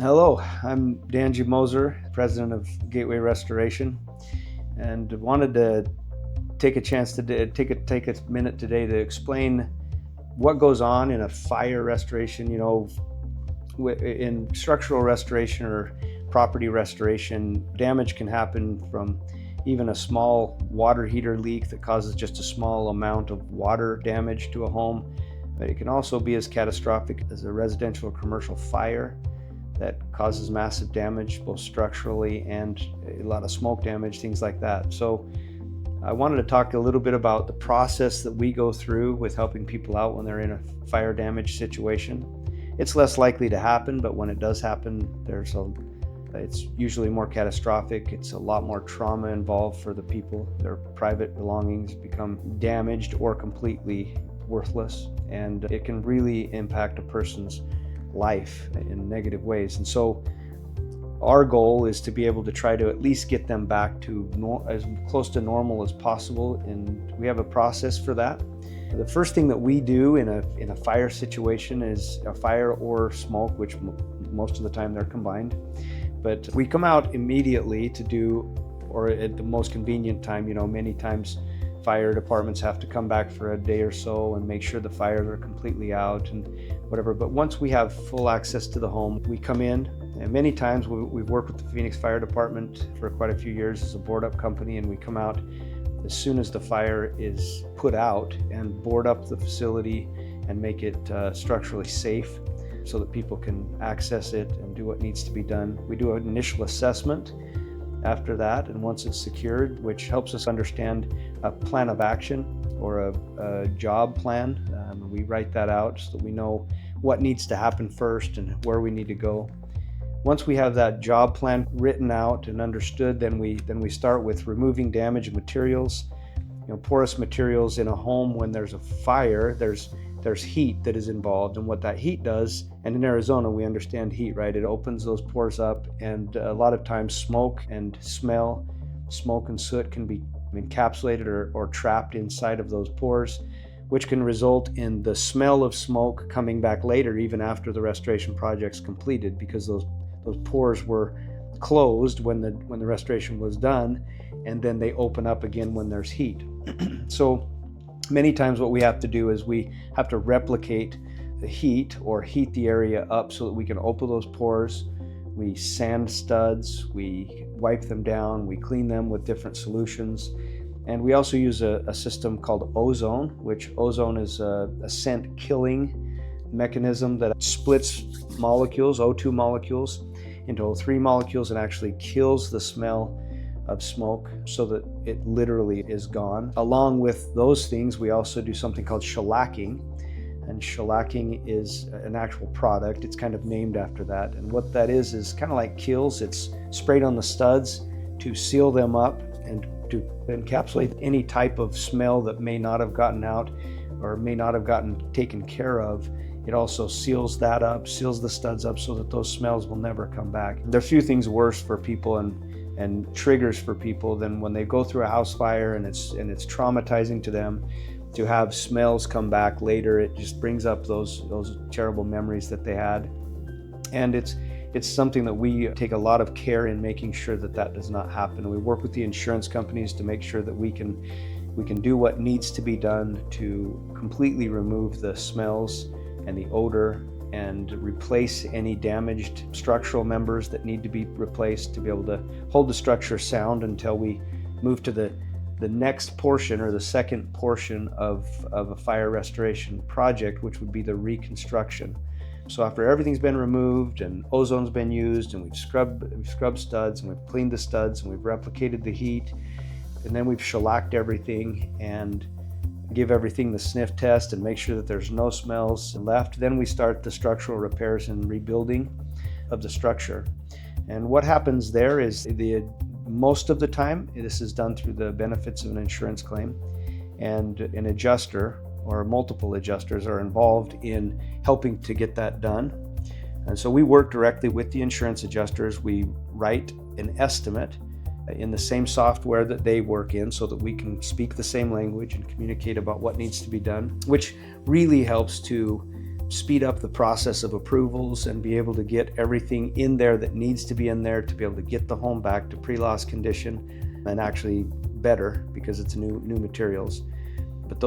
Hello, I'm Danji Moser, president of Gateway Restoration, and wanted to take a chance to take a minute today to explain what goes on in a fire restoration. In structural restoration or property restoration, damage can happen from even a small water heater leak that causes just a small amount of water damage to a home. But it can also be as catastrophic as a residential or commercial fire that causes massive damage, both structurally and a lot of smoke damage, things like that. So I wanted to talk a little bit about the process that we go through with helping people out when they're in a fire damage situation. It's less likely to happen, but when it does happen, it's usually more catastrophic. It's a lot more trauma involved for the people. Their private belongings become damaged or completely worthless, and it can really impact a person's life in negative ways. And so our goal is to be able to try to at least get them back to as close to normal as possible, and we have a process for that. The first thing that we do in a fire situation is a fire or smoke, which most of the time they're combined, but we come out immediately to do, or at the most convenient time. Many times fire departments have to come back for a day or so and make sure the fires are completely out and whatever. But once we have full access to the home, we come in. And many times we've worked with the Phoenix Fire Department for quite a few years as a board up company, and we come out as soon as the fire is put out and board up the facility and make it structurally safe so that people can access it and do what needs to be done. We do an initial assessment after that, and once it's secured, which helps us understand a plan of action or a job plan, we write that out so that we know what needs to happen first and where we need to go. Once we have that job plan written out and understood, then we start with removing damaged materials. Porous materials in a home, when there's a fire, there's heat that is involved, and what that heat does, and in Arizona we understand heat, right? It opens those pores up, and a lot of times smoke and soot can be encapsulated or trapped inside of those pores, which can result in the smell of smoke coming back later, even after the restoration project's completed, because those pores were closed when the restoration was done, and then they open up again when there's heat. So many times what we have to do is we have to replicate the heat or heat the area up so that we can open those pores. We sand studs, we wipe them down, we clean them with different solutions. And we also use a system called ozone, which ozone is a scent killing mechanism that splits molecules, O2 molecules, into O3 molecules and actually kills the smell of smoke so that it literally is gone. Along with those things, we also do something called shellacking, and shellacking is an actual product. It's kind of named after that, and what that is kind of like Kills. It's sprayed on the studs to seal them up and to encapsulate any type of smell that may not have gotten out or may not have gotten taken care of. It also seals that up, seals the studs up so that those smells will never come back. There are few things worse for people and triggers for people than when they go through a house fire and it's traumatizing to them to have smells come back later. It just brings up those terrible memories that they had. And it's something that we take a lot of care in making sure that does not happen. We work with the insurance companies to make sure that we can do what needs to be done to completely remove the smells and the odor and replace any damaged structural members that need to be replaced to be able to hold the structure sound until we move to the next portion or the second portion of a fire restoration project, which would be the reconstruction. So after everything's been removed and ozone's been used and we've scrubbed studs and we've cleaned the studs and we've replicated the heat, and then we've shellacked everything and give everything the sniff test and make sure that there's no smells left, then we start the structural repairs and rebuilding of the structure. And what happens there is most of the time, this is done through the benefits of an insurance claim, and an adjuster or multiple adjusters are involved in helping to get that done. And so we work directly with the insurance adjusters. We write an estimate in the same software that they work in so that we can speak the same language and communicate about what needs to be done, which really helps to speed up the process of approvals and be able to get everything in there that needs to be in there to be able to get the home back to pre-loss condition, and actually better because it's new materials. But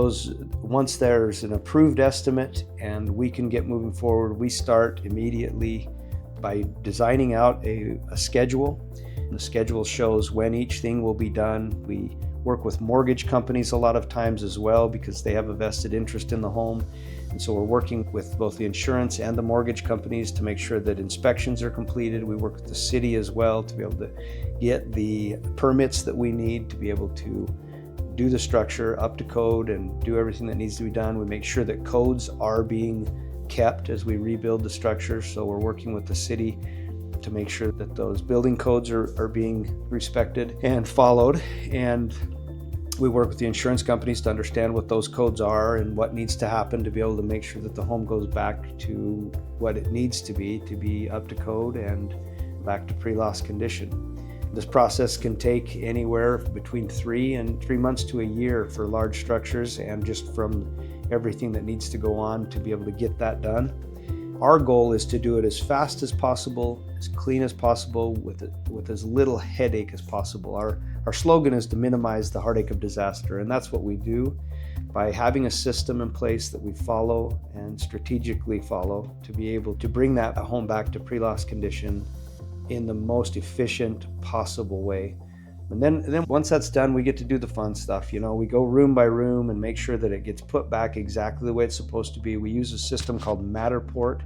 once there's an approved estimate and we can get moving forward, we start immediately by designing out a schedule. The schedule shows when each thing will be done. We work with mortgage companies a lot of times as well because they have a vested interest in the home. And so we're working with both the insurance and the mortgage companies to make sure that inspections are completed. We work with the city as well to be able to get the permits that we need to be able to do the structure up to code and do everything that needs to be done. We make sure that codes are being kept as we rebuild the structure. So we're working with the city to make sure that those building codes are being respected and followed. And we work with the insurance companies to understand what those codes are and what needs to happen to be able to make sure that the home goes back to what it needs to be up to code and back to pre-loss condition. This process can take anywhere between 3 months to a year for large structures, and just from everything that needs to go on to be able to get that done. Our goal is to do it as fast as possible, as clean as possible, with as little headache as possible. Our slogan is to minimize the heartache of disaster, and that's what we do by having a system in place that we follow and strategically follow to be able to bring that home back to pre-loss condition in the most efficient possible way. And then once that's done, we get to do the fun stuff. We go room by room and make sure that it gets put back exactly the way it's supposed to be. We use a system called Matterport.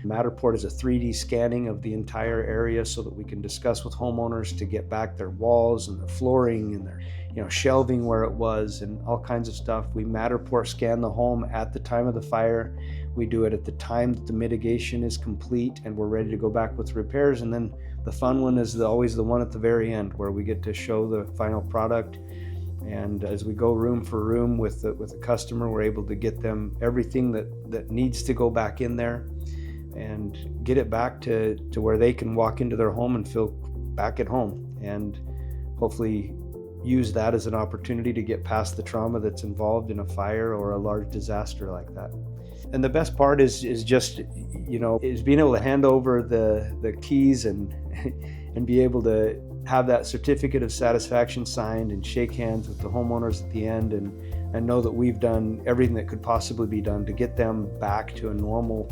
Matterport is a 3D scanning of the entire area so that we can discuss with homeowners to get back their walls and their flooring and their shelving where it was and all kinds of stuff. We Matterport scan the home at the time of the fire. We do it at the time that the mitigation is complete and we're ready to go back with repairs. And then the fun one is always the one at the very end where we get to show the final product. And as we go room for room with the customer, we're able to get them everything that needs to go back in there and get it back to where they can walk into their home and feel back at home, and hopefully use that as an opportunity to get past the trauma that's involved in a fire or a large disaster like that. And the best part is just being able to hand over the keys and be able to have that certificate of satisfaction signed and shake hands with the homeowners at the end and know that we've done everything that could possibly be done to get them back to a normal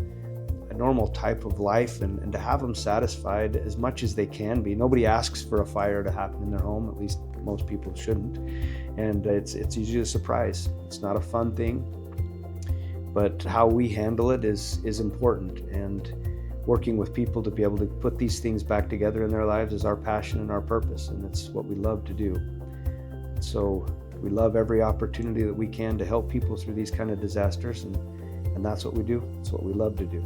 type of life and to have them satisfied as much as they can be. Nobody asks for a fire to happen in their home, at least most people shouldn't. And it's usually a surprise. It's not a fun thing, but how we handle it is important. And working with people to be able to put these things back together in their lives is our passion and our purpose, and it's what we love to do. So we love every opportunity that we can to help people through these kind of disasters, and that's what we do. It's what we love to do.